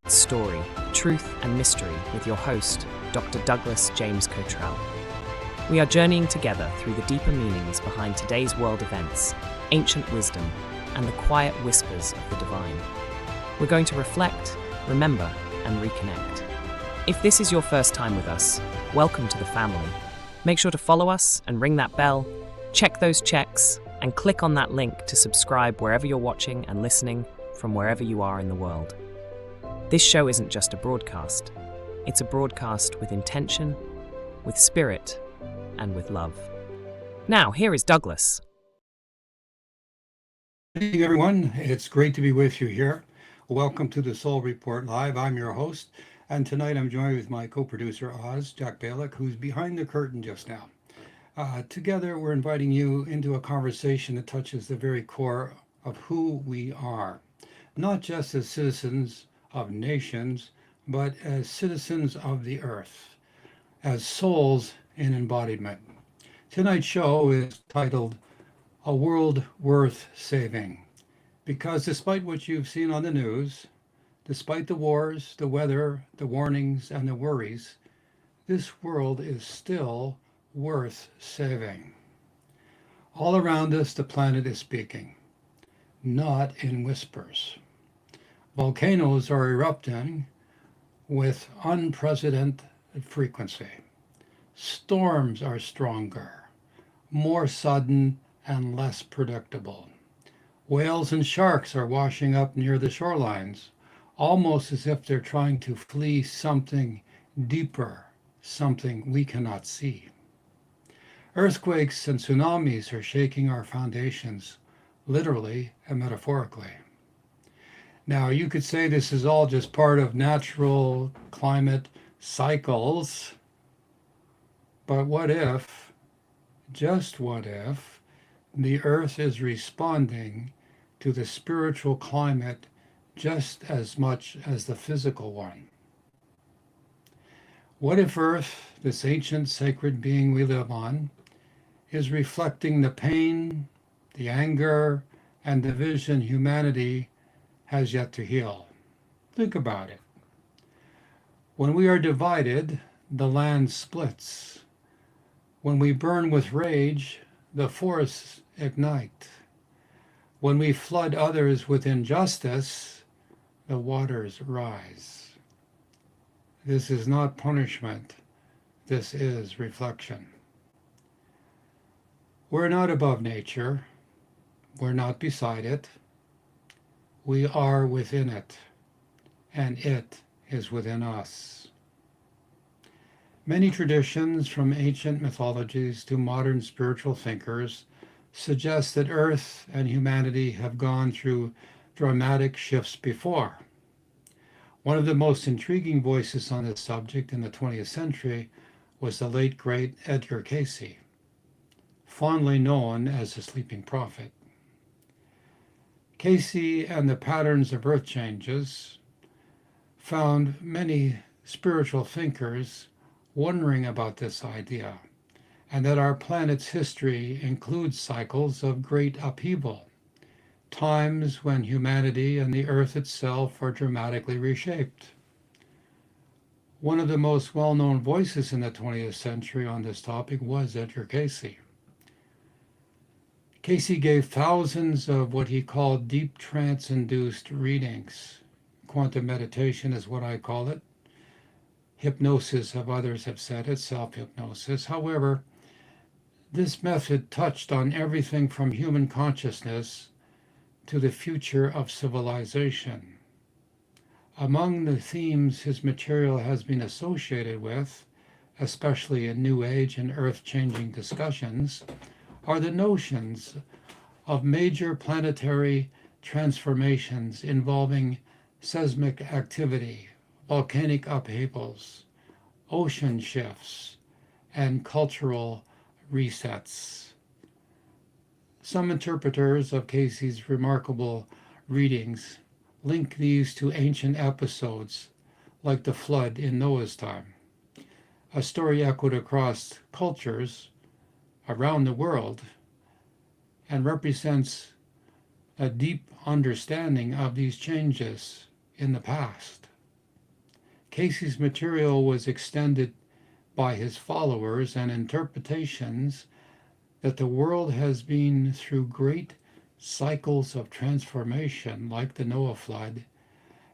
Story, Truth and Mystery with your host, Dr. Douglas James Cottrell. We are journeying together through the deeper meanings behind today's world events, ancient wisdom, and the quiet whispers of the divine. We're going to reflect, remember, and reconnect. If this is your first time with us, welcome to the family. Make sure to follow us and ring that bell, check those checks, and click on that link to subscribe wherever you're watching and listening from wherever you are in the world. This show isn't just a broadcast. It's a broadcast with intention, with spirit, and with love. Now, here is Douglas. Good evening, everyone. It's great to be with you here. Welcome to the Soul Report Live. I'm your host, and tonight I'm joined with my co-producer, Oz, Jack Balick, who's behind the curtain just now. Together, we're inviting you into a conversation that touches the very core of who we are, not just as citizens of nations, but as citizens of the earth, as souls in embodiment. Tonight's show is titled A World Worth Saving, because despite what you've seen on the news, despite the wars, the weather, the warnings, and the worries, this world is still worth saving. All around us, the planet is speaking, not in whispers. Volcanoes are erupting with unprecedented frequency. Storms are stronger, more sudden, and less predictable. Whales and sharks are washing up near the shorelines, almost as if they're trying to flee something deeper, something we cannot see. Earthquakes and tsunamis are shaking our foundations, literally and metaphorically. Now, you could say this is all just part of natural climate cycles, but what if, just what if, the Earth is responding to the spiritual climate just as much as the physical one? What if Earth, this ancient sacred being we live on, is reflecting the pain, the anger, and division humanity has yet to heal? Think about it. When we are divided, the land splits. When we burn with rage, the forests ignite. When we flood others with injustice, the waters rise. This is not punishment. This is reflection. We're not above nature. We're not beside it. We are within it, and it is within us. Many traditions, from ancient mythologies to modern spiritual thinkers, suggest that Earth and humanity have gone through dramatic shifts before. One of the most intriguing voices on this subject in the 20th century was the late, great Edgar Cayce, fondly known as the Sleeping Prophet. Cayce and the patterns of earth changes found many spiritual thinkers wondering about this idea, and that our planet's history includes cycles of great upheaval, times when humanity and the earth itself are dramatically reshaped. One of the most well-known voices in the 20th century on this topic was Edgar Cayce. Cayce gave thousands of what he called deep trance-induced readings. Quantum meditation is what I call it. Hypnosis, of others have said it, self-hypnosis. However, this method touched on everything from human consciousness to the future of civilization. Among the themes his material has been associated with, especially in New Age and earth-changing discussions, are the notions of major planetary transformations involving seismic activity, volcanic upheavals, ocean shifts, and cultural resets. Some interpreters of Cayce's remarkable readings link these to ancient episodes like the flood in Noah's time, a story echoed across cultures around the world and represents a deep understanding of these changes in the past. Casey's material was extended by his followers and interpretations that the world has been through great cycles of transformation, like the Noah flood,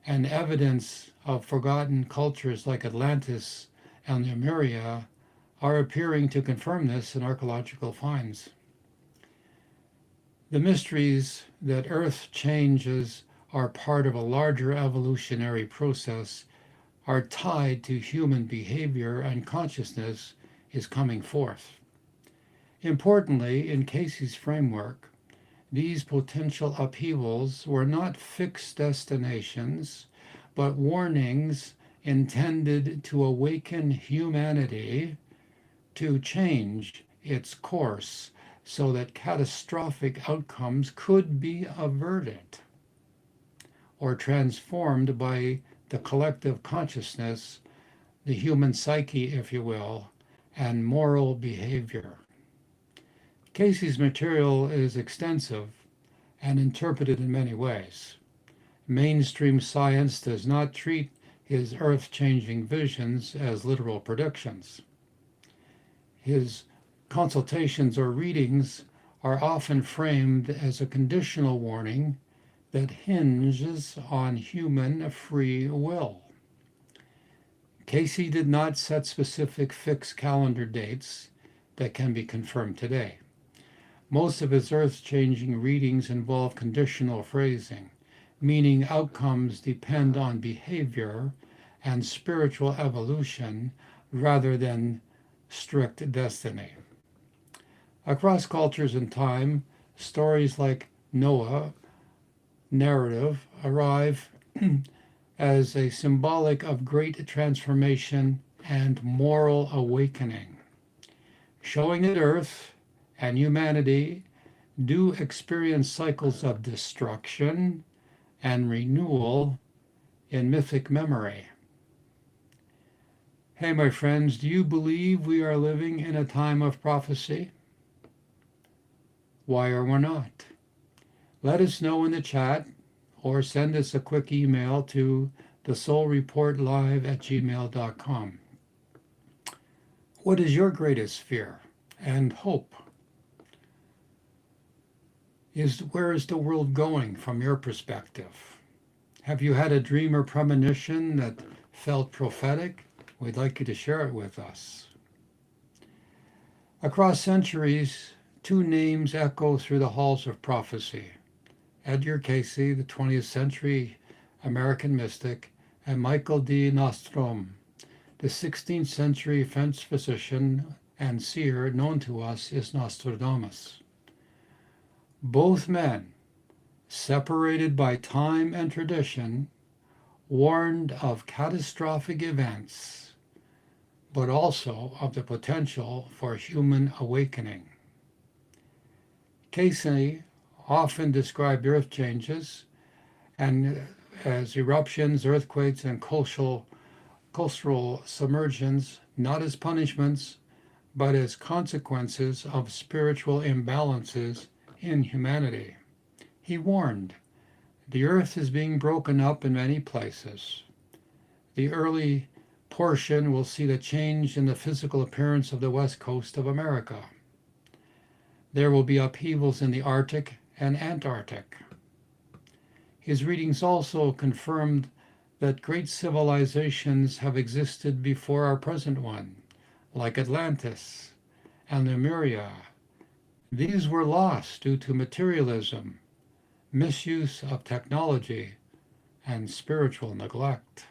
and evidence of forgotten cultures like Atlantis and Lemuria are appearing to confirm this in archaeological finds. The mysteries that Earth changes are part of a larger evolutionary process are tied to human behavior, and consciousness is coming forth. Importantly, in Casey's framework, these potential upheavals were not fixed destinations, but warnings intended to awaken humanity to change its course so that catastrophic outcomes could be averted or transformed by the collective consciousness, the human psyche, if you will, and moral behavior. Casey's material is extensive and interpreted in many ways. Mainstream science does not treat his earth-changing visions as literal predictions. His consultations or readings are often framed as a conditional warning that hinges on human free will. Casey did not set specific fixed calendar dates that can be confirmed today. Most of his earth-changing readings involve conditional phrasing, meaning outcomes depend on behavior and spiritual evolution rather than strict destiny. Across cultures and time, stories like Noah narrative arrive as a symbolic of great transformation and moral awakening, showing that Earth and humanity do experience cycles of destruction and renewal in mythic memory. Hey, my friends, do you believe we are living in a time of prophecy? Why or why not? Let us know in the chat or send us a quick email to thesoulreportlive@gmail.com. What is your greatest fear and hope? Where is the world going from your perspective? Have you had a dream or premonition that felt prophetic? We'd like you to share it with us. Across centuries, two names echo through the halls of prophecy. Edgar Cayce, the 20th century American mystic, and Michael D. Nostrom, the 16th century French physician and seer known to us as Nostradamus. Both men, separated by time and tradition, warned of catastrophic events, but also of the potential for human awakening. Cayce often described earth changes and as eruptions, earthquakes, and coastal submersions, not as punishments, but as consequences of spiritual imbalances in humanity. He warned, the earth is being broken up in many places. The early portion will see the change in the physical appearance of the west coast of America. There will be upheavals in the Arctic and Antarctic. His readings also confirmed that great civilizations have existed before our present one, like Atlantis and Lemuria. These were lost due to materialism, misuse of technology, and spiritual neglect.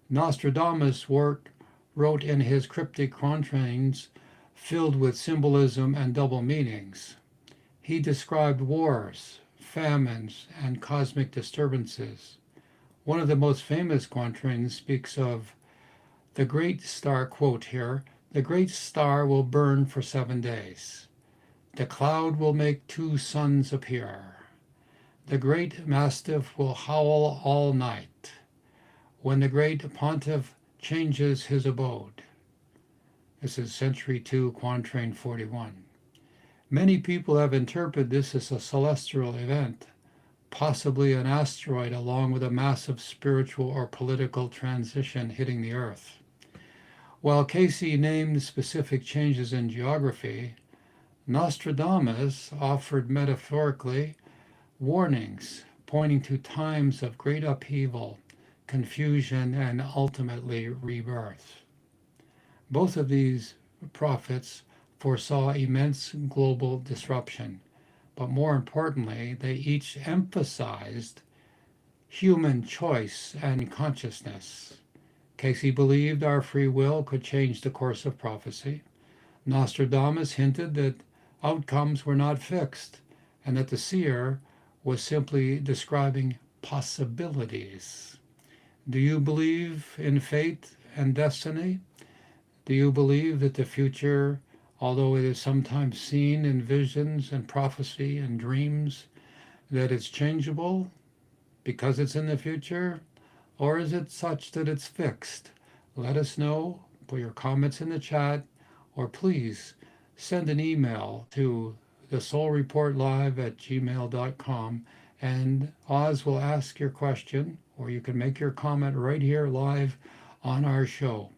Nostradamus wrote in his cryptic quatrains filled with symbolism and double meanings. He described wars, famines, and cosmic disturbances. One of the most famous quatrains speaks of the great star, quote here, the great star will burn for 7 days. The cloud will make 2 suns appear. The great mastiff will howl all night. When the great pontiff changes his abode. This is Century 2, Quatrain 41. Many people have interpreted this as a celestial event, possibly an asteroid along with a massive spiritual or political transition hitting the Earth. While Casey named specific changes in geography, Nostradamus offered metaphorically warnings pointing to times of great upheaval, confusion, and ultimately rebirth. Both of these prophets foresaw immense global disruption, but more importantly, they each emphasized human choice and consciousness. Casey believed our free will could change the course of prophecy. Nostradamus hinted that outcomes were not fixed and that the seer was simply describing possibilities. Do you believe in fate and destiny? Do you believe that the future, although it is sometimes seen in visions and prophecy and dreams, that it's changeable because it's in the future? Or is it such that it's fixed? Let us know. Put your comments in the chat, or please send an email to thesoulreportlive@gmail.com, and Oz will ask your question, or you can make your comment right here live on our show.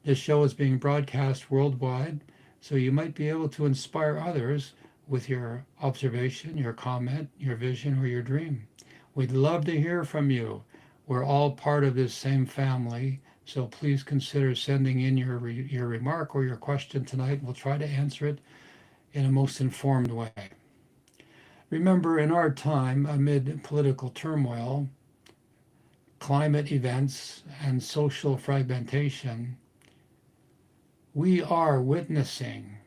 This show is being broadcast worldwide, so you might be able to inspire others with your observation, your comment, your vision, or your dream. We'd love to hear from you. We're all part of this same family, so please consider sending in your remark or your question tonight. We'll try to answer it in a most informed way. Remember, in our time, amid political turmoil, climate events, and social fragmentation, we are witnessing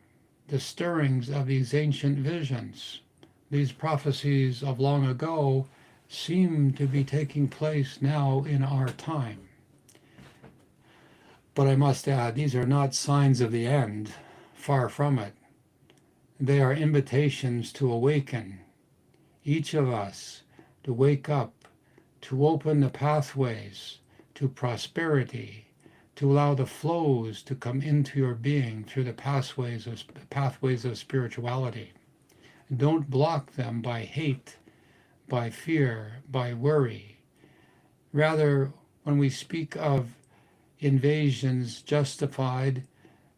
the stirrings of these ancient visions. These prophecies of long ago seem to be taking place now in our time. But I must add, these are not signs of the end, far from it. They are invitations to awaken, each of us to wake up, to open the pathways to prosperity, to allow the flows to come into your being through the pathways of spirituality. Don't block them by hate, by fear, by worry. Rather, when we speak of invasions justified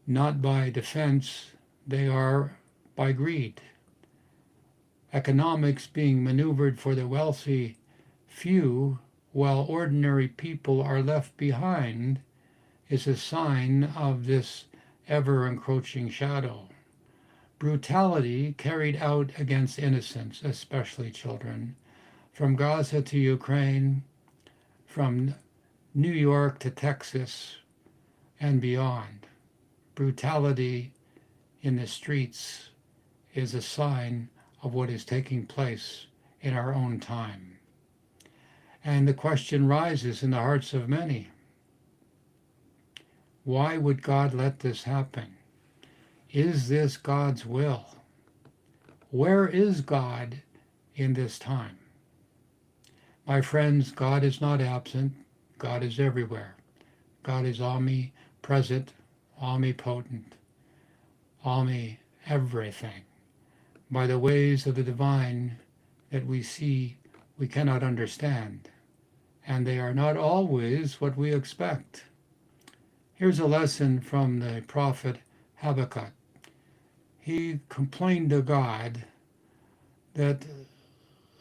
not by defense, they are by greed. Economics being maneuvered for the wealthy few, while ordinary people are left behind, is a sign of this ever-encroaching shadow. Brutality carried out against innocents, especially children, from Gaza to Ukraine, from New York to Texas and beyond. Brutality in the streets is a sign of what is taking place in our own time. And the question rises in the hearts of many. Why would God let this happen? Is this God's will? Where is God in this time? My friends, God is not absent. God is everywhere. God is omnipresent, omnipotent, everything. By the ways of the divine that we see, we cannot understand, and they are not always what we expect. Here's a lesson from the prophet Habakkuk. He complained to God that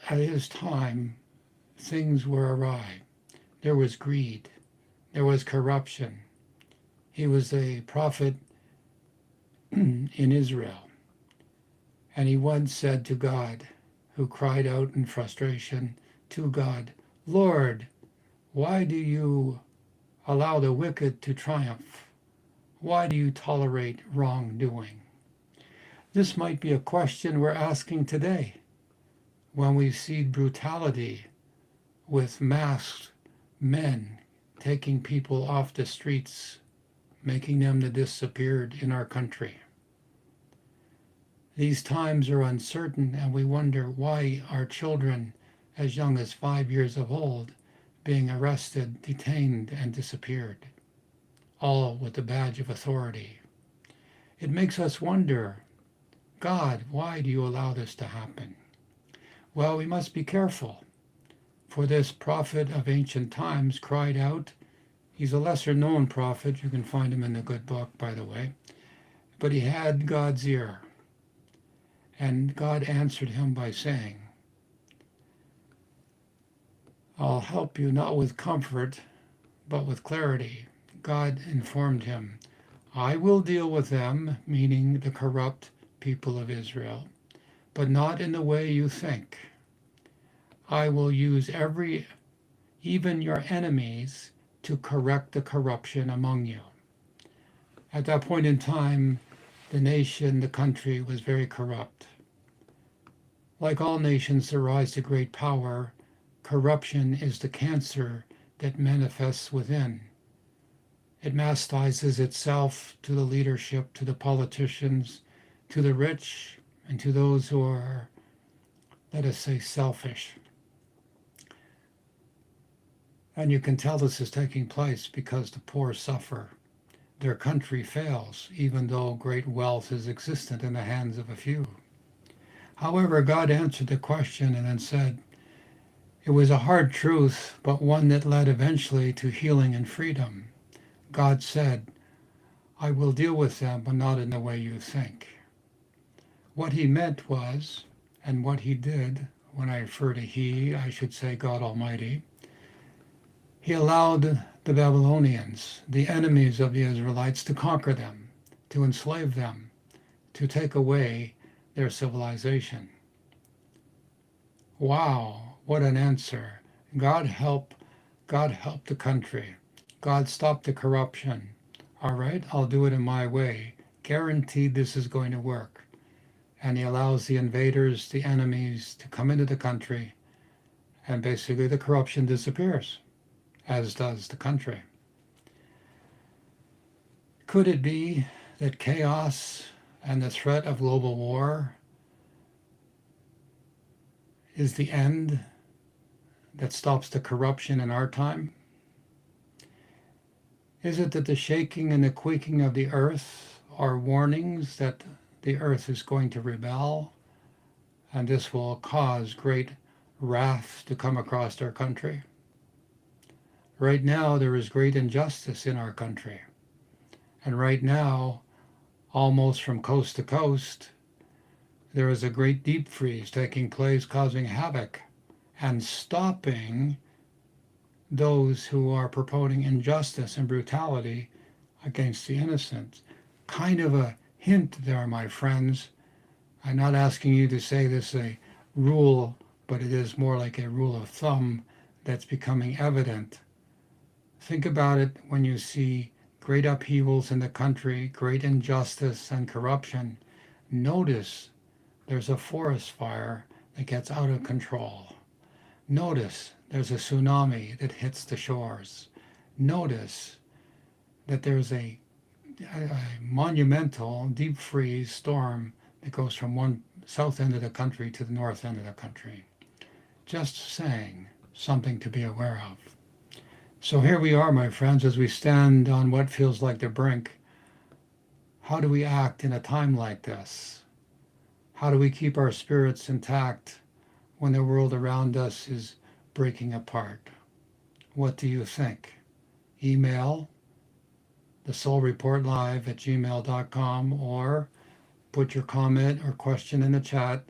at his time things were awry. There was greed. There was corruption. He was a prophet in Israel. And he once said to God, who cried out in frustration to God, Lord, why do you allow the wicked to triumph? Why do you tolerate wrongdoing? This might be a question we're asking today when we see brutality with masked men taking people off the streets, making them the disappeared in our country. These times are uncertain, and we wonder why are children as young as 5 years old being arrested, detained, and disappeared, all with the badge of authority. It makes us wonder, God, why do you allow this to happen? Well, we must be careful. For this prophet of ancient times cried out. He's a lesser known prophet. You can find him in the good book, by the way. But he had God's ear. And God answered him by saying, I'll help you not with comfort, but with clarity. God informed him, I will deal with them, meaning the corrupt people of Israel, but not in the way you think. I will use even your enemies, to correct the corruption among you. At that point in time, the nation, the country, was very corrupt. Like all nations that rise to great power, corruption is the cancer that manifests within. It mastizes itself to the leadership, to the politicians, to the rich, and to those who are, let us say, selfish. And you can tell this is taking place because the poor suffer. Their country fails, even though great wealth is existent in the hands of a few. However, God answered the question and then said, it was a hard truth, but one that led eventually to healing and freedom. God said, I will deal with them, but not in the way you think. What he meant was, and what he did, when I refer to he, I should say God Almighty, he allowed the Babylonians, the enemies of the Israelites, to conquer them, to enslave them, to take away their civilization. Wow, what an answer. God help the country. God stop the corruption. All right, I'll do it in my way. Guaranteed this is going to work. And he allows the invaders, the enemies, to come into the country, and basically the corruption disappears, as does the country. Could it be that chaos and the threat of global war is the end that stops the corruption in our time? Is it that the shaking and the quaking of the earth are warnings that the earth is going to rebel, and this will cause great wrath to come across our country? Right now, there is great injustice in our country. And right now, almost from coast to coast, there is a great deep freeze taking place, causing havoc and stopping those who are promoting injustice and brutality against the innocent. Kind of a hint there, my friends. I'm not asking you to say this is a rule, but it is more like a rule of thumb that's becoming evident. Think about it when you see great upheavals in the country, great injustice and corruption. Notice there's a forest fire that gets out of control. Notice there's a tsunami that hits the shores. Notice that there's a monumental deep freeze storm that goes from one south end of the country to the north end of the country. Just saying, something to be aware of. So here we are, my friends, as we stand on what feels like the brink. How do we act in a time like this? How do we keep our spirits intact when the world around us is breaking apart? What do you think? Email thesoulreportlive@gmail.com, or put your comment or question in the chat,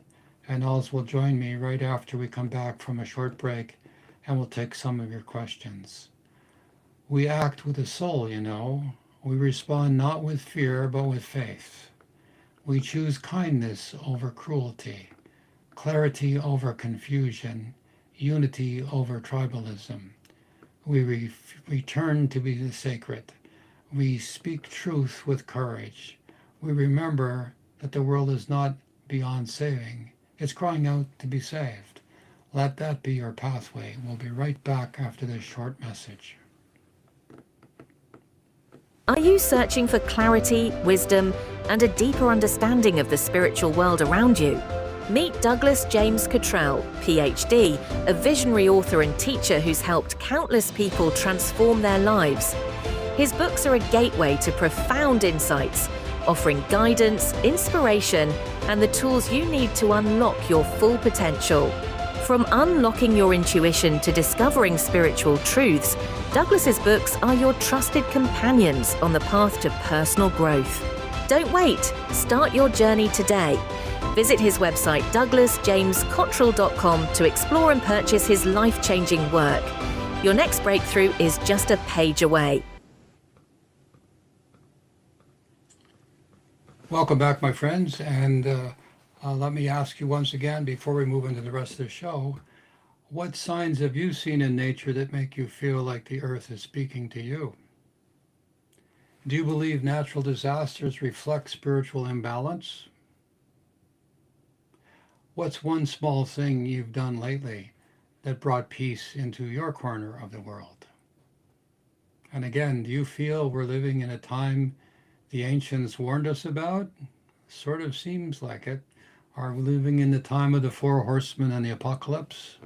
and Oz will join me right after we come back from a short break, and we'll take some of your questions. We act with the soul, you know. We respond not with fear, but with faith. We choose kindness over cruelty, clarity over confusion, unity over tribalism. We return to be the sacred. We speak truth with courage. We remember that the world is not beyond saving. It's crying out to be saved. Let that be your pathway. We'll be right back after this short message. Are you searching for clarity, wisdom, and a deeper understanding of the spiritual world around you? Meet Douglas James Cottrell, PhD, a visionary author and teacher who's helped countless people transform their lives. His books are a gateway to profound insights, offering guidance, inspiration, and the tools you need to unlock your full potential. From unlocking your intuition to discovering spiritual truths, Douglas's books are your trusted companions on the path to personal growth. Don't wait. Start your journey today. Visit his website douglasjamescottrell.com to explore and purchase his life-changing work. Your next breakthrough is just a page away. Welcome back, my friends, and let me ask you once again, before we move into the rest of the show, what signs have you seen in nature that make you feel like the earth is speaking to you? Do you believe natural disasters reflect spiritual imbalance? What's one small thing you've done lately that brought peace into your corner of the world? And again, do you feel we're living in a time the ancients warned us about? Sort of seems like it. Are we living in the time of the four horsemen and the apocalypse?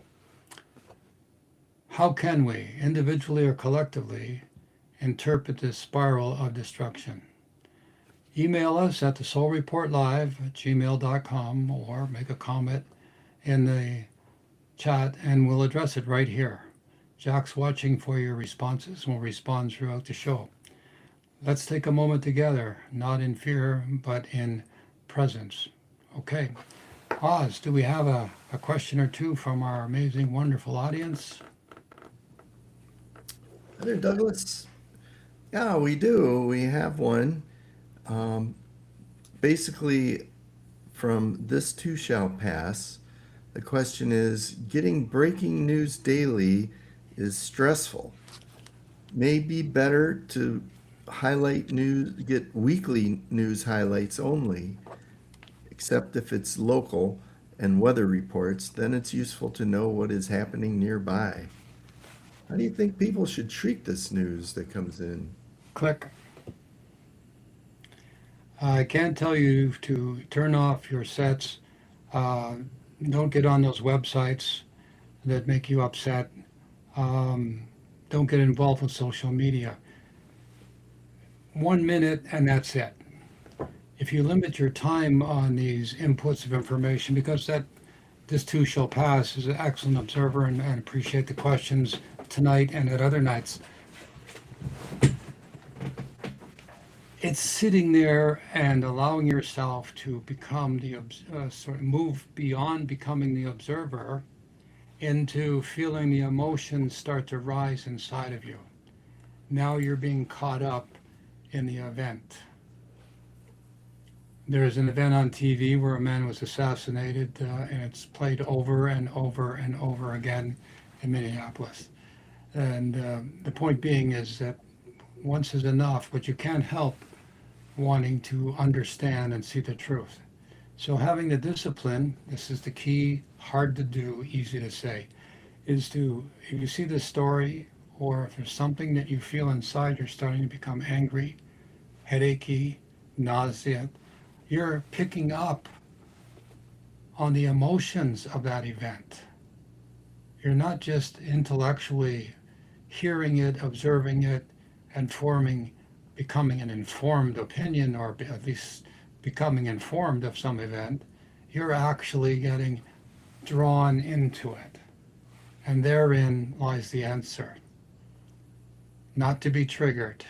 How can we, individually or collectively, interpret this spiral of destruction? Email us at thesoulreportlive@gmail.com or make a comment in the chat and we'll address it right here. Jack's watching for your responses and will respond throughout the show. Let's take a moment together, not in fear, but in presence. Okay. Oz, do we have a question or two from our amazing, wonderful audience? Hi there, Douglas. Yeah, we do. We have one. Basically, from This Too Shall Pass, the question is, getting breaking news daily is stressful. Maybe better to highlight news, get weekly news highlights only, except if it's local and weather reports, then it's useful to know what is happening nearby. How do you think people should treat this news that comes in? Click. I can't tell you to turn off your sets. Don't get on those websites that make you upset. Don't get involved with social media. 1 minute and that's it. If you limit your time on these inputs of information, because this too shall pass is an excellent observer and appreciate the questions tonight and at other nights. It's sitting there and allowing yourself to become move beyond becoming the observer into feeling the emotions start to rise inside of you. Now you're being caught up in the event. There's an event on TV where a man was assassinated, and it's played over and over and over again in Minneapolis. And the point being is that once is enough, but you can't help wanting to understand and see the truth. So having the discipline, this is the key, hard to do, easy to say, is to, if you see this story, or if there's something that you feel inside, you're starting to become angry, headachy, nausea, you're picking up on the emotions of that event. You're not just intellectually hearing it, observing it, and becoming an informed opinion, or at least becoming informed of some event. You're actually getting drawn into it. And therein lies the answer. Not to be triggered.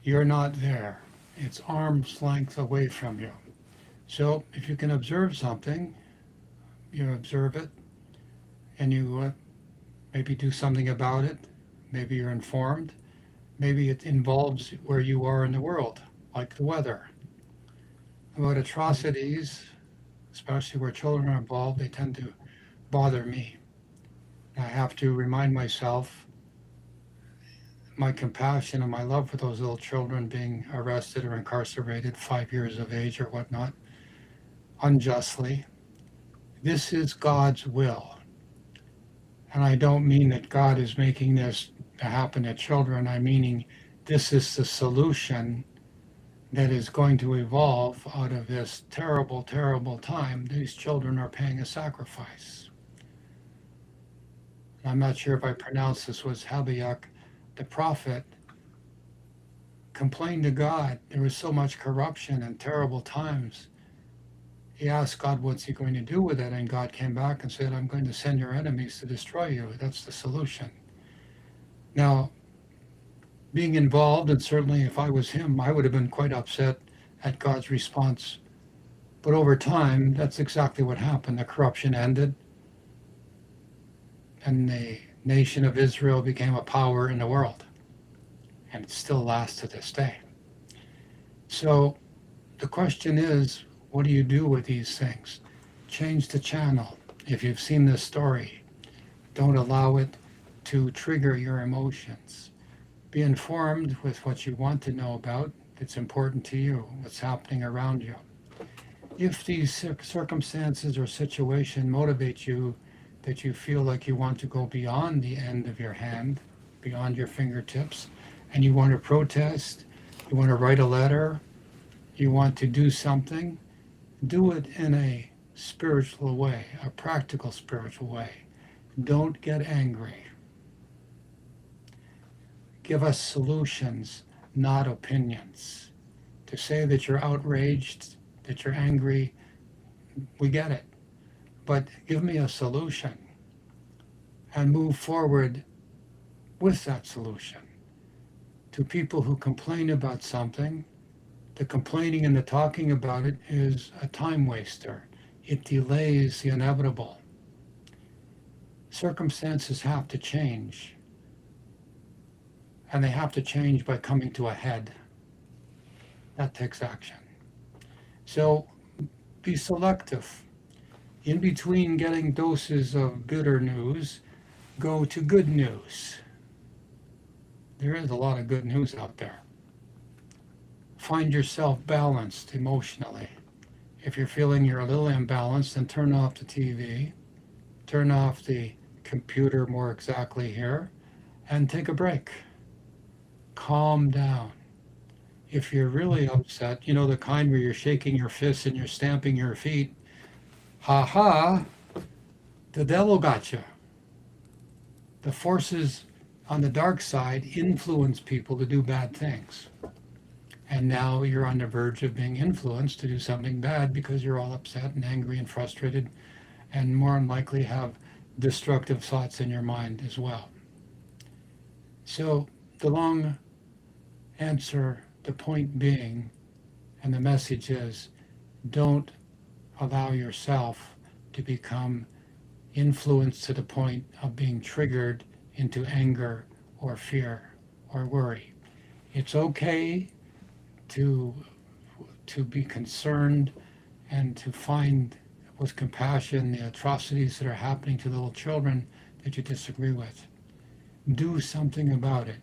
You're not there. It's arm's length away from you. So if you can observe something, you observe it, and you maybe do something about it. Maybe you're informed. Maybe it involves where you are in the world, like the weather. About atrocities, especially where children are involved, they tend to bother me. I have to remind myself my compassion and my love for those little children being arrested or incarcerated, 5 years of age or whatnot, unjustly. This is God's will. And I don't mean that God is making this to happen to children. I'm meaning this is the solution that is going to evolve out of this terrible, terrible time. These children are paying a sacrifice. I'm not sure if I pronounced this, was Habakkuk, the prophet, complained to God. There was so much corruption and terrible times. He asked God, what's he going to do with it? And God came back and said, I'm going to send your enemies to destroy you. That's the solution. Now, being involved, and certainly if I was him, I would have been quite upset at God's response. But over time, that's exactly what happened. The corruption ended, and the nation of Israel became a power in the world. And it still lasts to this day. So the question is, what do you do with these things? Change the channel. If you've seen this story, don't allow it to trigger your emotions. Be informed with what you want to know about. It's important to you, what's happening around you. If these circumstances or situation motivate you, that you feel like you want to go beyond the end of your hand, beyond your fingertips, and you want to protest, you want to write a letter, you want to do something, do it in a spiritual way, a practical spiritual way. Don't get angry. Give us solutions, not opinions. To say that you're outraged, that you're angry, we get it. But give me a solution and move forward with that solution. To people who complain about something, the complaining and the talking about it is a time waster. It delays the inevitable. Circumstances have to change, and they have to change by coming to a head. That takes action. So be selective. In between getting doses of bitter news, go to good news. There is a lot of good news out there. Find yourself balanced emotionally. If you're feeling you're a little imbalanced, then turn off the TV, turn off the computer more exactly here, and take a break. Calm down. If you're really upset, you know, the kind where you're shaking your fists and you're stamping your feet, ha, the devil got you. The forces on the dark side influence people to do bad things. And now you're on the verge of being influenced to do something bad because you're all upset and angry and frustrated, and more than likely have destructive thoughts in your mind as well. So the long answer, the point being, and the message is, don't allow yourself to become influenced to the point of being triggered into anger or fear or worry. It's okay to be concerned and to find with compassion the atrocities that are happening to little children that you disagree with. Do something about it.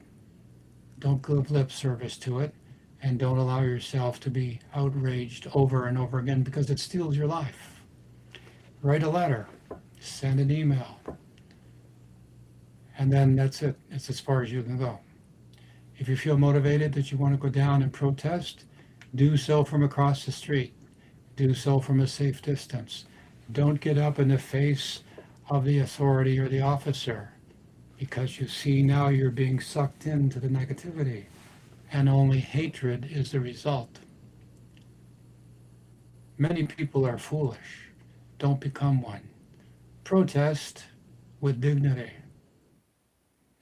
Don't give lip service to it, and don't allow yourself to be outraged over and over again because it steals your life. Write a letter, send an email, and then that's it. It's as far as you can go. If you feel motivated that you want to go down and protest, do so from across the street. Do so from a safe distance. Don't get up in the face of the authority or the officer, because you see now you're being sucked into the negativity, and only hatred is the result. Many people are foolish. Don't become one. Protest with dignity.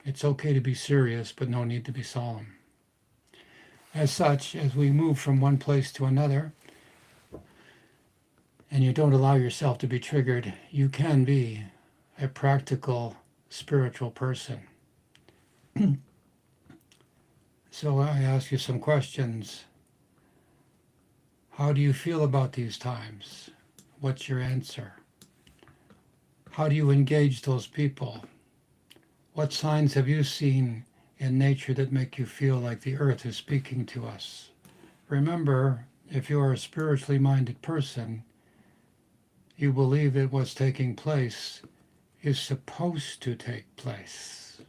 It's okay to be serious, but no need to be solemn. As such, as we move from one place to another, and you don't allow yourself to be triggered, you can be a practical spiritual person. So I ask you some questions. How do you feel about these times? What's your answer? How do you engage those people? What signs have you seen in nature that make you feel like the earth is speaking to us? Remember, if you are a spiritually minded person, you believe that what's taking place is supposed to take place.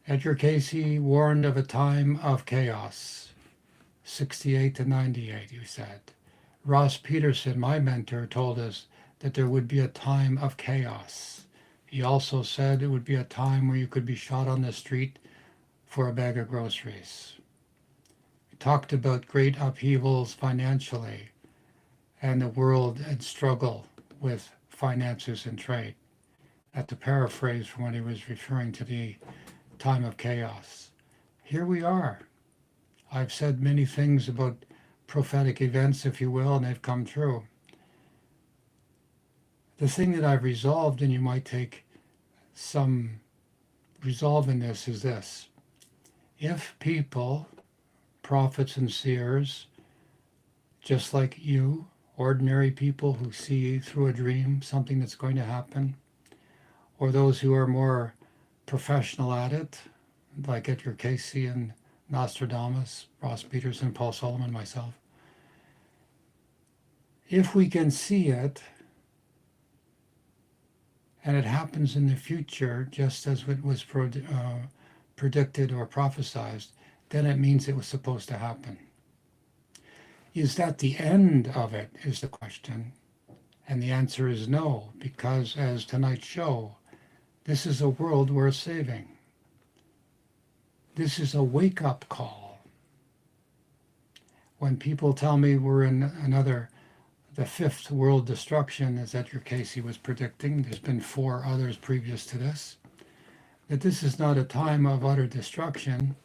Edgar Cayce warned of a time of chaos, 68 to 98, he said. Ross Peterson, my mentor, told us that there would be a time of chaos. He also said it would be a time where you could be shot on the street for a bag of groceries. He talked about great upheavals financially, and the world had struggled with finances and trade. That's a paraphrase from when he was referring to the time of chaos. Here we are. I've said many things about prophetic events, if you will, and they've come true. The thing that I've resolved, and you might take some resolve in this, is this. If people, prophets and seers, just like you, ordinary people who see through a dream something that's going to happen, or those who are more professional at it, like Edgar Casey and Nostradamus, Ross Peterson, Paul Solomon, myself. If we can see it, and it happens in the future just as it was predicted or prophesized, then it means it was supposed to happen. Is that the end of it, is the question. And the answer is no, because as tonight's show, this is a world worth saving. This is a wake-up call. When people tell me we're in the fifth world destruction, as Edgar Casey was predicting, there's been 4 others previous to this, that this is not a time of utter destruction.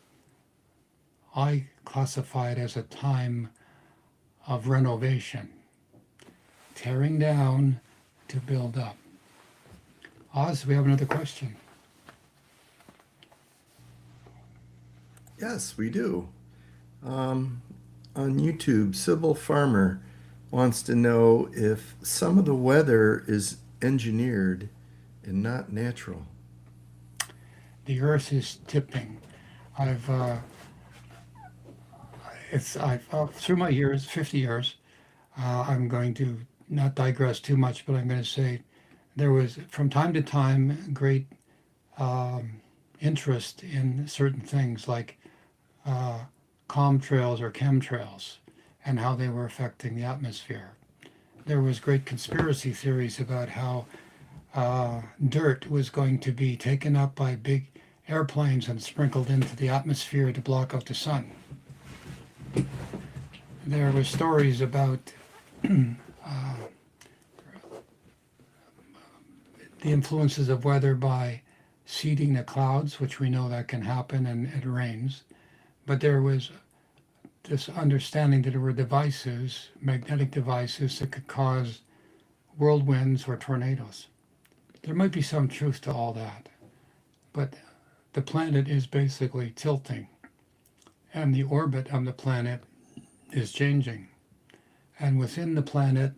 I classify it as a time of renovation, tearing down to build up. Oz, we have another question. Yes, we do. On YouTube, Sybil Farmer wants to know if some of the weather is engineered and not natural. The earth is tipping. I've through my years, 50 years, I'm going to not digress too much, but I'm going to say there was from time to time great interest in certain things like comtrails or chemtrails and how they were affecting the atmosphere. There was great conspiracy theories about how dirt was going to be taken up by big airplanes and sprinkled into the atmosphere to block out the sun. There were stories about the influences of weather by seeding the clouds, which we know that can happen and it rains. But there was this understanding that there were devices, magnetic devices, that could cause whirlwinds or tornadoes. There might be some truth to all that, but the planet is basically tilting, and the orbit of the planet is changing. And within the planet,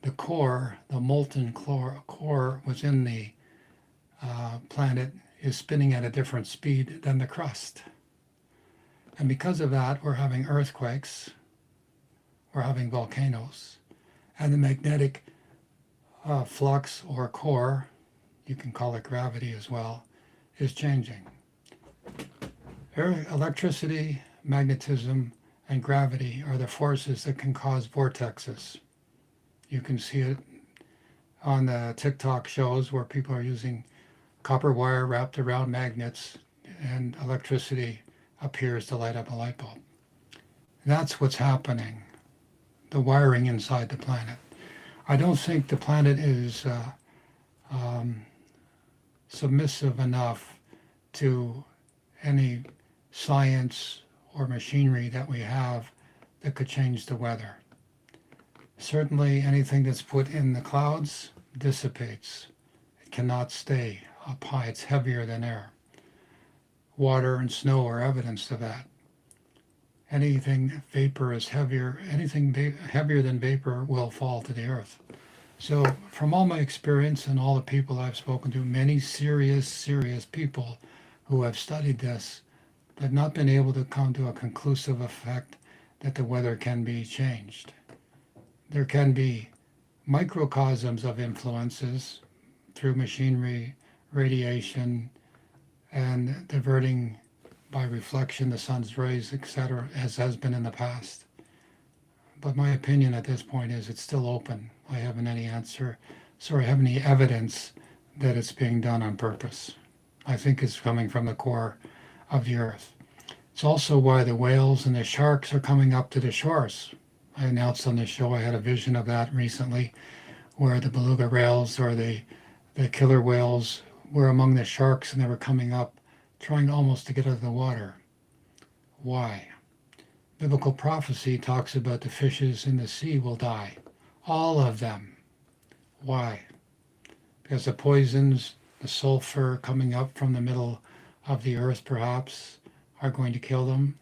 the core, the molten core within the planet is spinning at a different speed than the crust. And because of that, we're having earthquakes, we're having volcanoes, and the magnetic flux or core, you can call it gravity as well, is changing. Electricity, magnetism, and gravity are the forces that can cause vortexes. You can see it on the TikTok shows where people are using copper wire wrapped around magnets and electricity appears to light up a light bulb. That's what's happening, the wiring inside the planet. I don't think the planet is submissive enough to any science or machinery that we have that could change the weather. Certainly anything that's put in the clouds dissipates. It cannot stay up high. It's heavier than air. Water and snow are evidence of that. Anything vapor is heavier. Anything heavier than vapor will fall to the earth. So from all my experience and all the people I've spoken to, many serious people who have studied this, have not been able to come to a conclusive effect that the weather can be changed. There can be microcosms of influences through machinery, radiation, and diverting by reflection the sun's rays, etc., as has been in the past. But my opinion at this point is it's still open. I haven't any evidence that it's being done on purpose. I think it's coming from the core of the earth. It's also why the whales and the sharks are coming up to the shores. I announced on the show I had a vision of that recently, where the beluga whales or the killer whales were among the sharks and they were coming up, trying almost to get out of the water. Why? Biblical prophecy talks about the fishes in the sea will die. All of them. Why? Because the poisons, the sulfur coming up from the middle of the earth perhaps are going to kill them.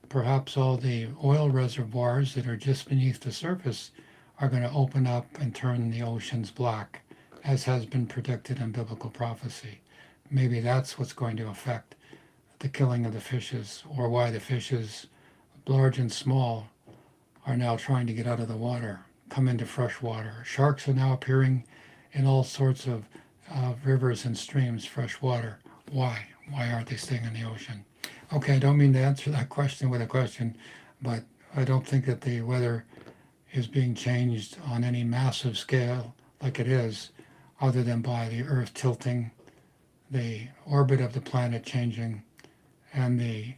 Perhaps all the oil reservoirs that are just beneath the surface are going to open up and turn the oceans black, as has been predicted in biblical prophecy. Maybe that's what's going to affect the killing of the fishes, or why the fishes, large and small, are now trying to get out of the water, come into fresh water. Sharks are now appearing in all sorts of rivers and streams, fresh water. Why? Why aren't they staying in the ocean? Okay, I don't mean to answer that question with a question, but I don't think that the weather is being changed on any massive scale like it is, other than by the Earth tilting, the orbit of the planet changing, and the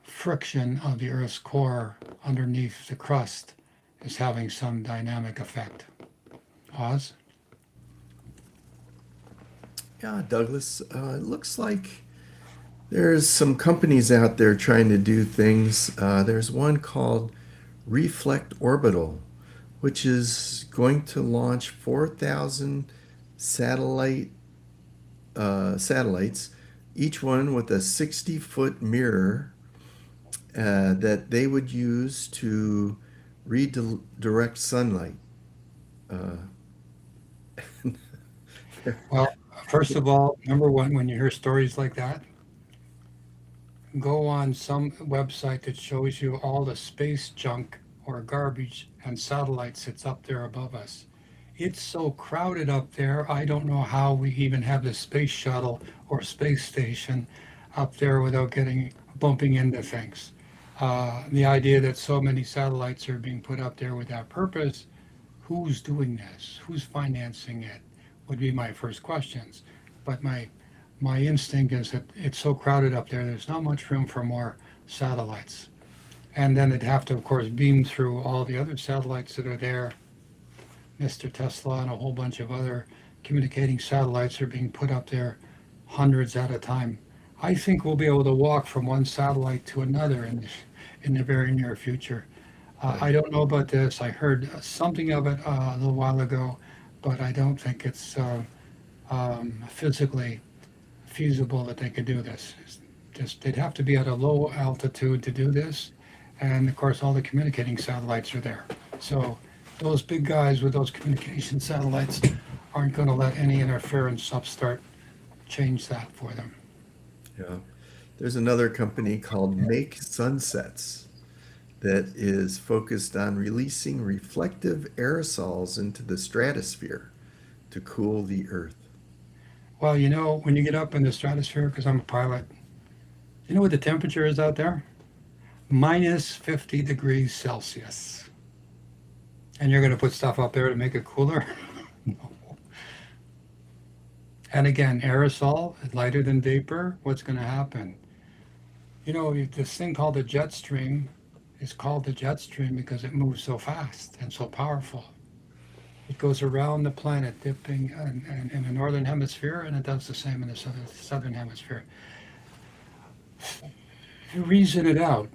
friction of the Earth's core underneath the crust is having some dynamic effect. Oz? Yeah, Douglas, it looks like there's some companies out there trying to do things. There's one called Reflect Orbital, which is going to launch 4,000 satellites, each one with a 60-foot mirror that they would use to redirect sunlight. Well, first of all, number one, when you hear stories like that, go on some website that shows you all the space junk or garbage and satellites that's up there above us. It's so crowded up there, I don't know how we even have the space shuttle or space station up there without bumping into things. The idea that so many satellites are being put up there with that purpose, who's doing this? Who's financing it? Would be my first questions. But my instinct is that it's so crowded up there, there's not much room for more satellites. And then it'd have to, of course, beam through all the other satellites that are there. Mr. Tesla and a whole bunch of other communicating satellites are being put up there, hundreds at a time. I think we'll be able to walk from one satellite to another in the very near future. I don't know about this. I heard something of it a little while ago, but I don't think it's physically feasible that they could do this. Just they'd have to be at a low altitude to do this, and of course all the communicating satellites are there. So those big guys with those communication satellites aren't going to let any interference upstart change that for them. Yeah. There's another company called Make Sunsets that is focused on releasing reflective aerosols into the stratosphere to cool the Earth. Well, you know, when you get up in the stratosphere, because I'm a pilot, you know what the temperature is out there? Minus 50 degrees Celsius. And you're going to put stuff up there to make it cooler? No. And again, aerosol, lighter than vapor, what's going to happen? You know, this thing called the jet stream is called the jet stream because it moves so fast and so powerful. It goes around the planet, dipping in the northern hemisphere, and it does the same in the southern hemisphere. You reason it out.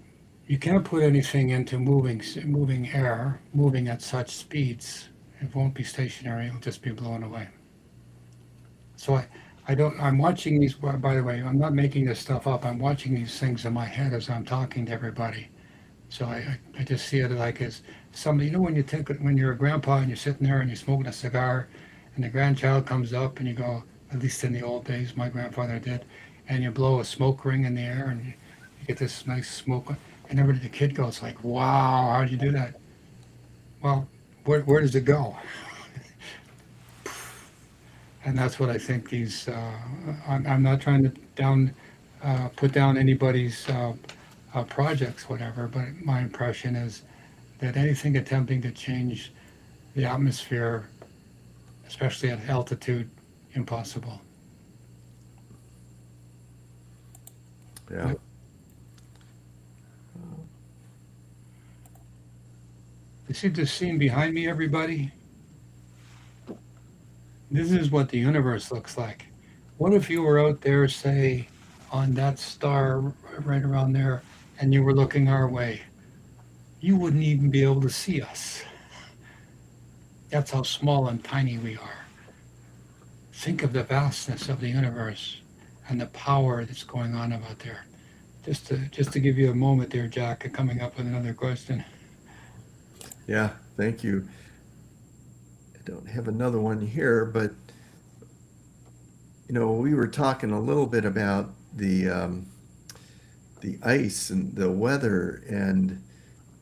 You can't put anything into moving air, moving at such speeds. It won't be stationary. It'll just be blown away. So I'm watching these. By the way, I'm not making this stuff up. I'm watching these things in my head as I'm talking to everybody. So I just see it like as somebody, you know, when you're a grandpa and you're sitting there and you're smoking a cigar, and the grandchild comes up and you go, at least in the old days, my grandfather did, and you blow a smoke ring in the air and you get this nice smoke, and the kid goes like, "Wow, how'd you do that?" Well, where does it go? And that's what I think these. I'm not trying to put down anybody's projects, whatever, but my impression is that anything attempting to change the atmosphere, especially at altitude, impossible. Yeah. see this scene behind me, everybody? This is what the universe looks like. What if you were out there, say, on that star right around there, and you were looking our way? You wouldn't even be able to see us. That's how small and tiny we are. Think of the vastness of the universe and the power that's going on out there. Just to give you a moment there, Jack, coming up with another question. Yeah, thank you. I don't have another one here, but we were talking a little bit about the ice and the weather, and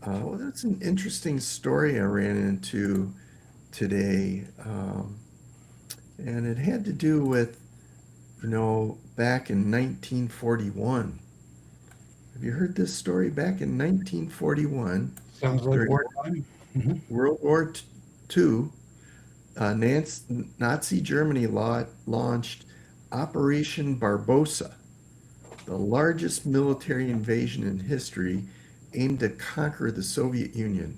well, that's an interesting story I ran into today, and it had to do with back in 1941. Have you heard this story? Back in 1941, Sounds like during wartime. Mhm. World War II, Nazi Germany launched Operation Barbarossa, the largest military invasion in history aimed to conquer the Soviet Union.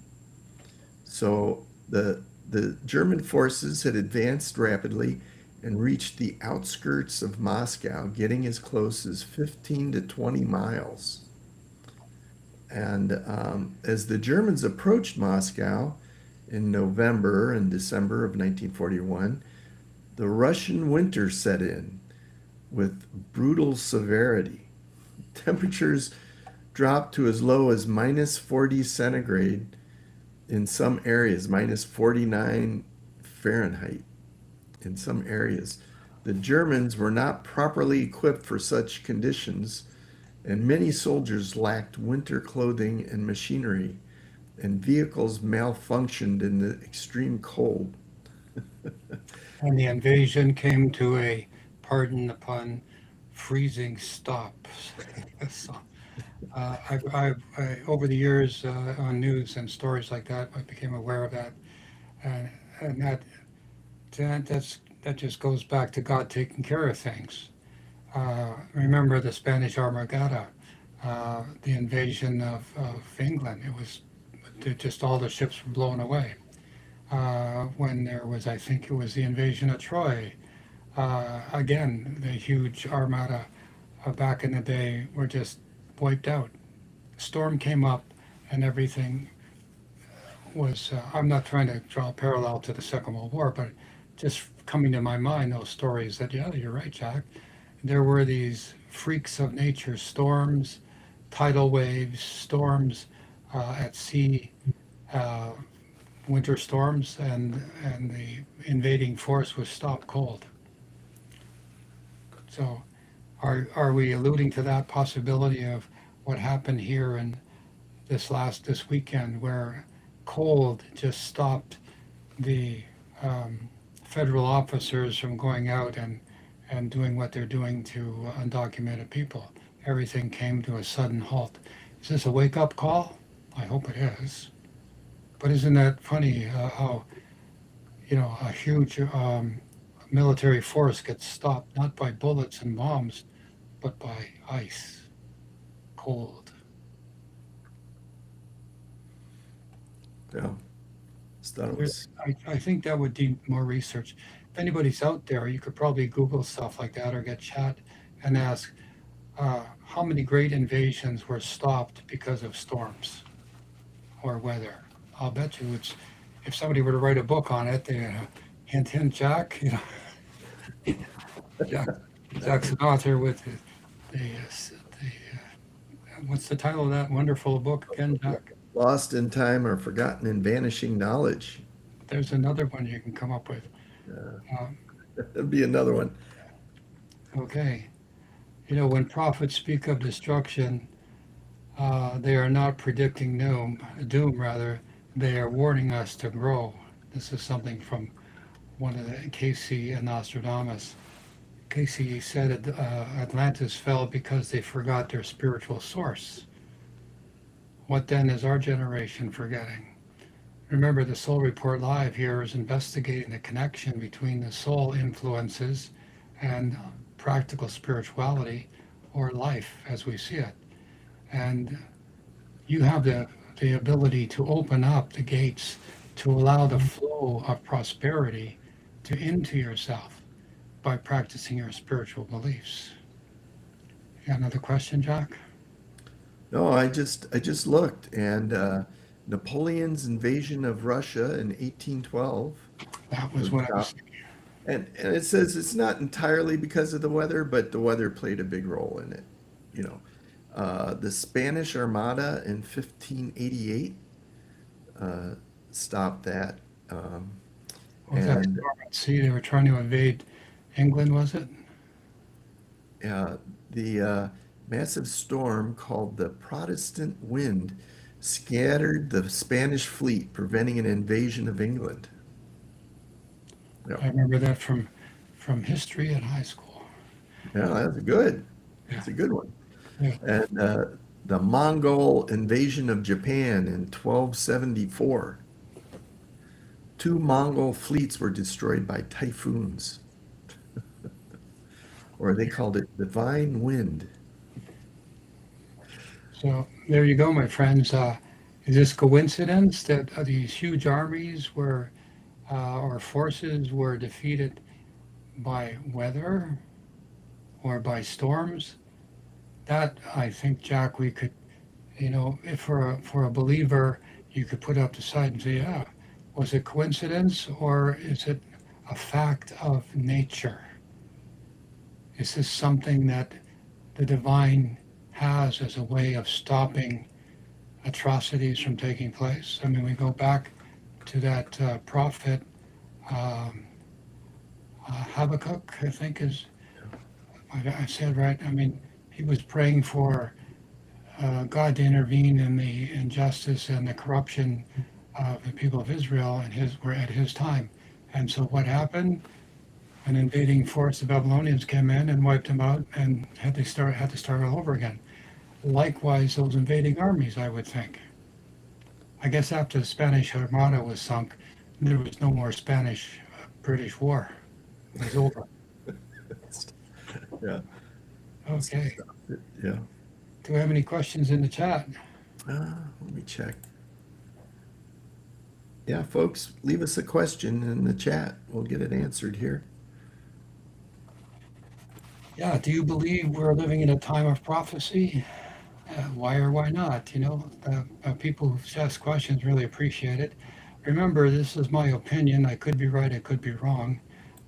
So the German forces had advanced rapidly and reached the outskirts of Moscow, getting as close as 15 to 20 miles. And as the Germans approached Moscow in November and December of 1941, the Russian winter set in with brutal severity. Temperatures dropped to as low as minus 40 centigrade in some areas, minus 49 Fahrenheit in some areas. The Germans were not properly equipped for such conditions, and many soldiers lacked winter clothing and machinery, and vehicles malfunctioned in the extreme cold. And the invasion came to a, pardon the pun, freezing stop. So, over the years on news and stories like that, I became aware of that, and that just goes back to God taking care of things. Remember the Spanish Armada, the invasion of England. It was just all the ships were blown away. When there was, I think it was the invasion of Troy. Again, the huge armada back in the day were just wiped out. Storm came up and everything was, I'm not trying to draw a parallel to the Second World War, but just coming to my mind, those stories that, yeah, you're right, Jack. There were these freaks of nature, storms, tidal waves, storms at sea, winter storms, and the invading force was stop cold. So are we alluding to that possibility of what happened here in this weekend, where cold just stopped the federal officers from going out and doing what they're doing to undocumented people? Everything came to a sudden halt. Is this a wake-up call? I hope it is. But isn't that funny how a huge military force gets stopped not by bullets and bombs, but by ice, cold. Yeah, that was, I think that would need more research. If anybody's out there, you could probably Google stuff like that or get chat and ask how many great invasions were stopped because of storms or weather. I'll bet you if somebody were to write a book on it, they hint, hint, Jack, Jack's an author with what's the title of that wonderful book again, Jack? Lost in Time or Forgotten in Vanishing Knowledge. There's another one you can come up with. That'd be another one. Okay. When prophets speak of destruction, they are not predicting doom rather, they are warning us to grow. This is something from one of the Casey and Nostradamus. Casey said Atlantis fell because they forgot their spiritual source. What then is our generation forgetting? Remember, the Soul Report Live here is investigating the connection between the soul influences and practical spirituality, or life as we see it. And you have the the ability to open up the gates to allow the flow of prosperity to into yourself by practicing your spiritual beliefs. You got another question, Jack? No, I just looked, and Napoleon's invasion of Russia in 1812 That was was what I was stopped. thinking. And it says it's not entirely because of the weather, but the weather played a big role in it. You know, the Spanish Armada in 1588 uh, stopped that. Um, What was that and storm at sea? They were trying to invade England, was it? the massive storm called the Protestant Wind scattered the Spanish fleet, preventing an invasion of England. Yeah, I remember that from history in high school. yeah, that's good. Yeah, That's a good one. yeah. And the Mongol invasion of Japan in 1274. Two Mongol fleets were destroyed by typhoons, or they called it divine wind. So there you go, my friends. Is this coincidence that these huge armies were or forces were defeated by weather or by storms? That I think, Jack, we could, if for a believer, you could put up the side and say, yeah, was it coincidence or is it a fact of nature? Is this something that the divine has as a way of stopping atrocities from taking place? I mean, we go back to that prophet um, Habakkuk, I think is, I said right. I mean, he was praying for God to intervene in the injustice and the corruption of the people of Israel and were at his time. And so what happened? An invading force of Babylonians came in and wiped them out and had to start all over again. Likewise, those invading armies, I would think. I guess after the Spanish Armada was sunk, there was no more Spanish-British war. It was over. Yeah, Okay. yeah. Do we have any questions in the chat? Let me check. Yeah, folks, leave us a question in the chat. We'll get it answered here. Yeah. Do you believe we're living in a time of prophecy? Why or why not? People who ask questions really appreciate it. Remember, this is my opinion. I could be right. I could be wrong.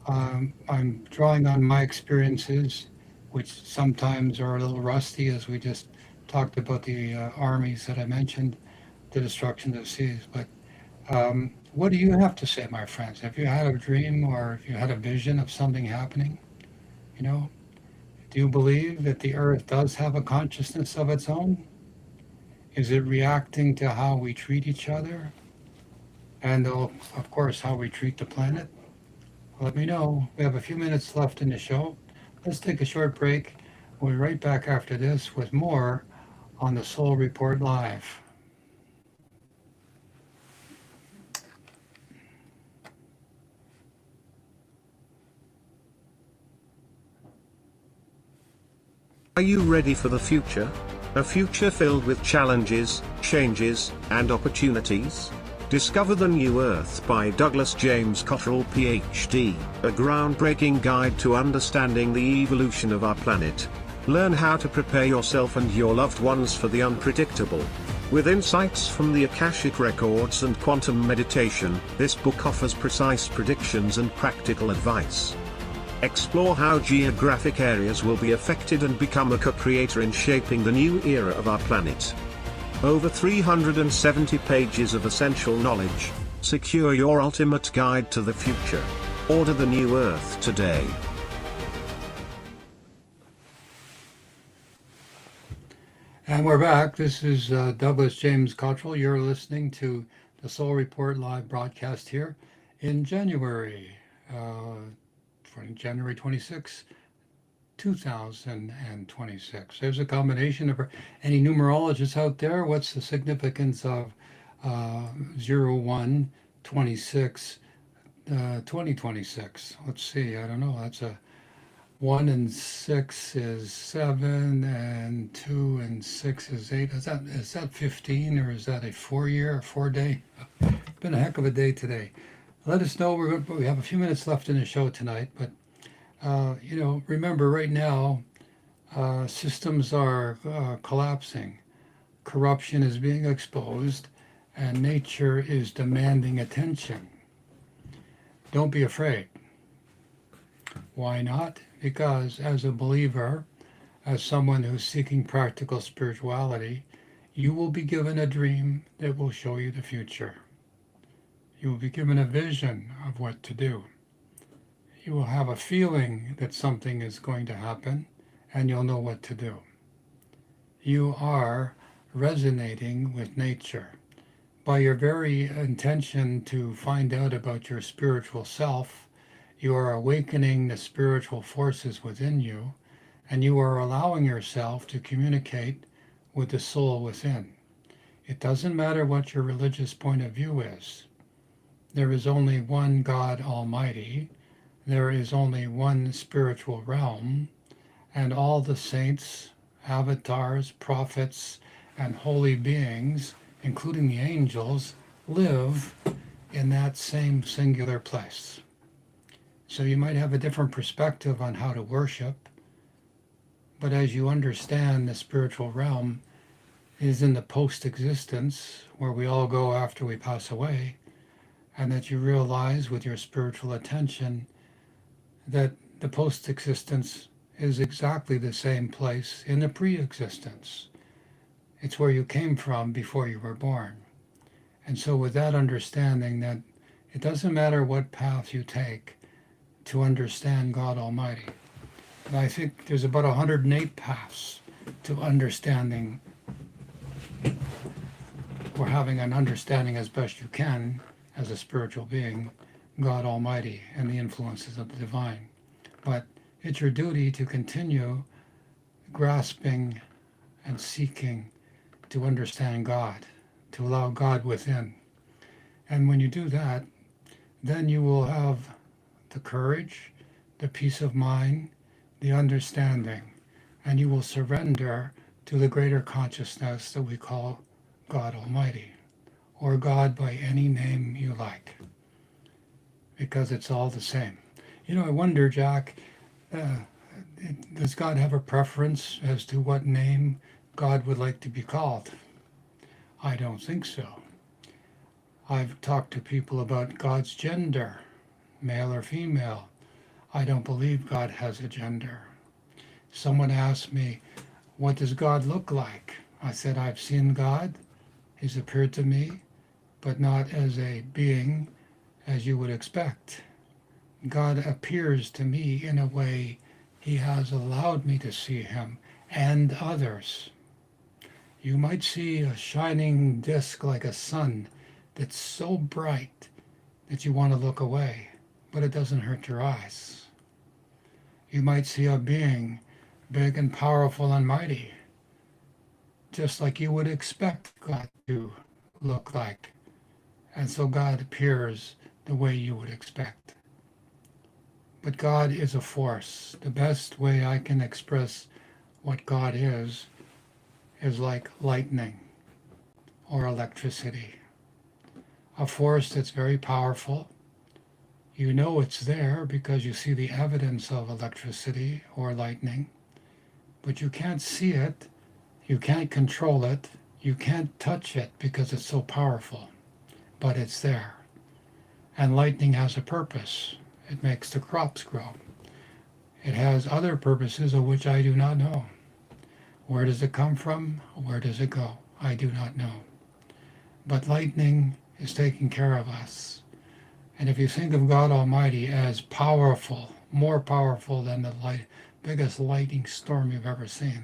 I'm drawing on my experiences, which sometimes are a little rusty, as we just talked about the armies that I mentioned, the destruction of seas. But what do you have to say, my friends? Have you had a dream or if you had a vision of something happening? You know, do you believe that the earth does have a consciousness of its own? Is it reacting to how we treat each other? And of course, how we treat the planet? Let me know. We have a few minutes left in the show. Let's take a short break. We'll be right back after this with more on the Soul Report Live. Are you ready for the future? A future filled with challenges, changes, and opportunities? Discover the New Earth by Douglas James Cottrell, PhD, a groundbreaking guide to understanding the evolution of our planet. Learn how to prepare yourself and your loved ones for the unpredictable. With insights from the Akashic Records and quantum meditation, this book offers precise predictions and practical advice. Explore how geographic areas will be affected and become a co-creator in shaping the new era of our planet. Over 370 pages of essential knowledge. Secure your ultimate guide to the future. Order the New Earth today. And we're back. This is Douglas James Cottrell. You're listening to the Soul Report live broadcast here in January, January 26, 2026. There's a combination of any numerologists out there. What's the significance of 0126 2026? Let's see. I don't know. That's a 1 and 6 is 7, and 2 and 6 is 8. Is that 15, or is that a 4-year, 4-day? Been a heck of a day today. Let us know. We have a few minutes left in the show tonight, but remember right now, systems are collapsing. Corruption is being exposed, and nature is demanding attention. Don't be afraid. Why not? Because as a believer, as someone who's seeking practical spirituality, you will be given a dream that will show you the future. You will be given a vision of what to do. You will have a feeling that something is going to happen, and you'll know what to do. You are resonating with nature. By your very intention to find out about your spiritual self, you are awakening the spiritual forces within you, and you are allowing yourself to communicate with the soul within. It doesn't matter what your religious point of view is. There is only one God Almighty. There is only one spiritual realm, and all the saints, avatars, prophets, and holy beings, including the angels, live in that same singular place. So you might have a different perspective on how to worship, but as you understand the spiritual realm is in the post-existence, where we all go after we pass away, and that you realize with your spiritual attention that the post-existence is exactly the same place in the pre-existence. It's where you came from before you were born. And so with that understanding that it doesn't matter what path you take to understand God Almighty. And I think there's about 108 paths to understanding, or having an understanding as best you can as a spiritual being, God Almighty and the influences of the divine. But it's your duty to continue grasping and seeking to understand God, to allow God within. And when you do that, then you will have the courage, the peace of mind, the understanding, and you will surrender to the greater consciousness that we call God Almighty, or God by any name you like, because it's all the same. I wonder, Jack, does God have a preference as to what name God would like to be called? I don't think so. I've talked to people about God's gender, male or female. I don't believe God has a gender. Someone asked me, what does God look like? I said, I've seen God. He's appeared to me, but not as a being as you would expect. God appears to me in a way He has allowed me to see Him and others. You might see a shining disk like a sun that's so bright that you want to look away, but it doesn't hurt your eyes. You might see a being big and powerful and mighty, just like you would expect God to look like. And so God appears the way you would expect. But God is a force. The best way I can express what God is like lightning or electricity. A force that's very powerful. You know it's there because you see the evidence of electricity or lightning, but you can't see it, you can't control it, you can't touch it because it's so powerful, but it's there. And lightning has a purpose. It makes the crops grow. It has other purposes of which I do not know. Where does it come from? Where does it go? I do not know. But lightning is taking care of us. And if you think of God Almighty as powerful, more powerful than the biggest lightning storm you've ever seen,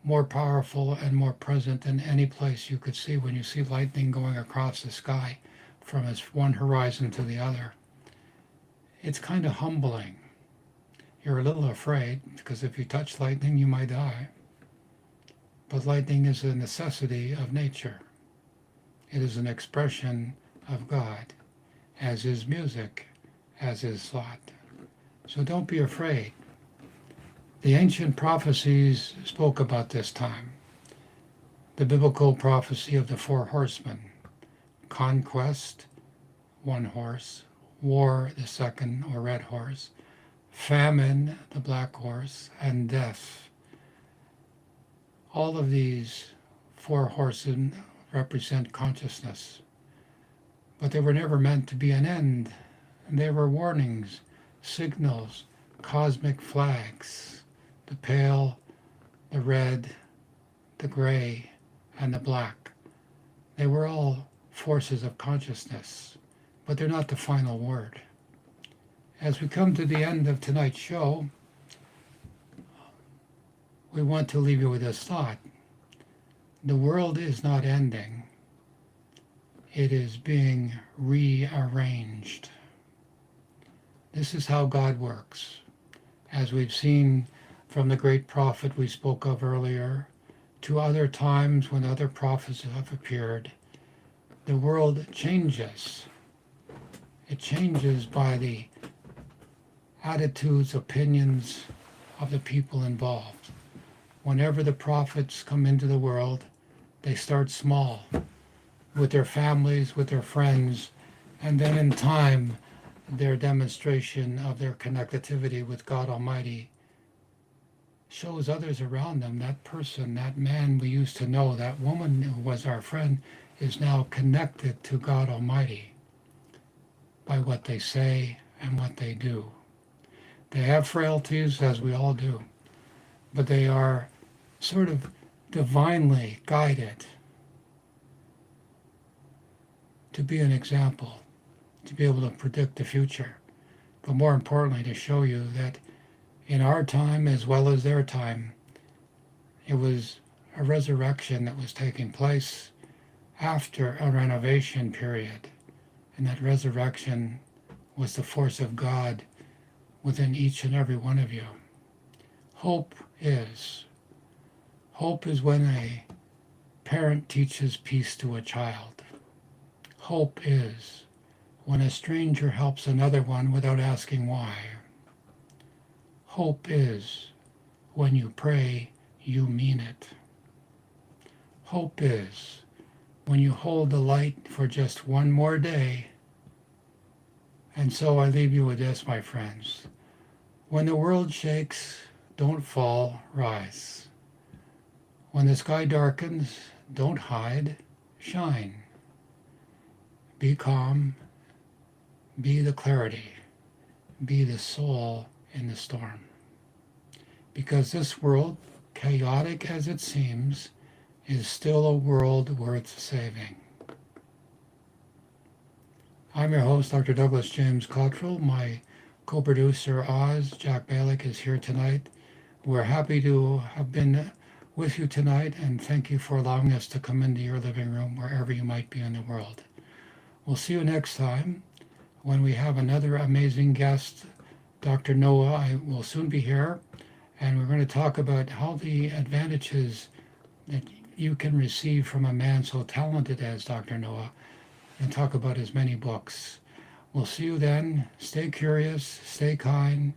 more powerful and more present than any place you could see when you see lightning going across the sky from one horizon to the other, it's kind of humbling. You're a little afraid because if you touch lightning, you might die. But lightning is a necessity of nature. It is an expression of God, as is music, as is thought. So don't be afraid. The ancient prophecies spoke about this time. The biblical prophecy of the four horsemen: conquest, one horse; war, the second or red horse; famine, the black horse; and death. All of these four horsemen represent consciousness, but they were never meant to be an end. They were warnings, signals, cosmic flags: the pale, the red, the gray, and the black. They were all forces of consciousness, but they're not the final word. As we come to the end of tonight's show, we want to leave you with this thought. The world is not ending. It is being rearranged. This is how God works. As we've seen from the great prophet we spoke of earlier, to other times when other prophets have appeared, the world changes. It changes by the attitudes, opinions of the people involved. Whenever the prophets come into the world, they start small, with their families, with their friends, and then in time, their demonstration of their connectivity with God Almighty shows others around them that person, that man we used to know, that woman who was our friend, is now connected to God Almighty by what they say and what they do. They have frailties, as we all do, but they are sort of divinely guided to be an example, to be able to predict the future, but more importantly, to show you that in our time as well as their time, it was a resurrection that was taking place after a renovation period, and that resurrection was the force of God within each and every one of you. Hope is when a parent teaches peace to a child. Hope is when a stranger helps another one without asking why. Hope is when you pray, you mean it. Hope is when you hold the light for just one more day. And so I leave you with this, my friends. When the world shakes, don't fall, rise. When the sky darkens, don't hide, shine. Be calm, be the clarity, be the soul in the storm. Because this world, chaotic as it seems, is still a world worth saving. I'm your host, Dr. Douglas James Cottrell. My co-producer, Oz, Jack Balick, is here tonight. We're happy to have been with you tonight, and thank you for allowing us to come into your living room wherever you might be in the world. We'll see you next time when we have another amazing guest. Dr. Noah will soon be here, and we're going to talk about how the advantages that you can receive from a man so talented as Dr. Noah, and talk about his many books. We'll see you then. Stay curious, stay kind,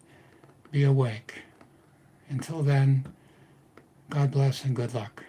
be awake. Until then, God bless and good luck.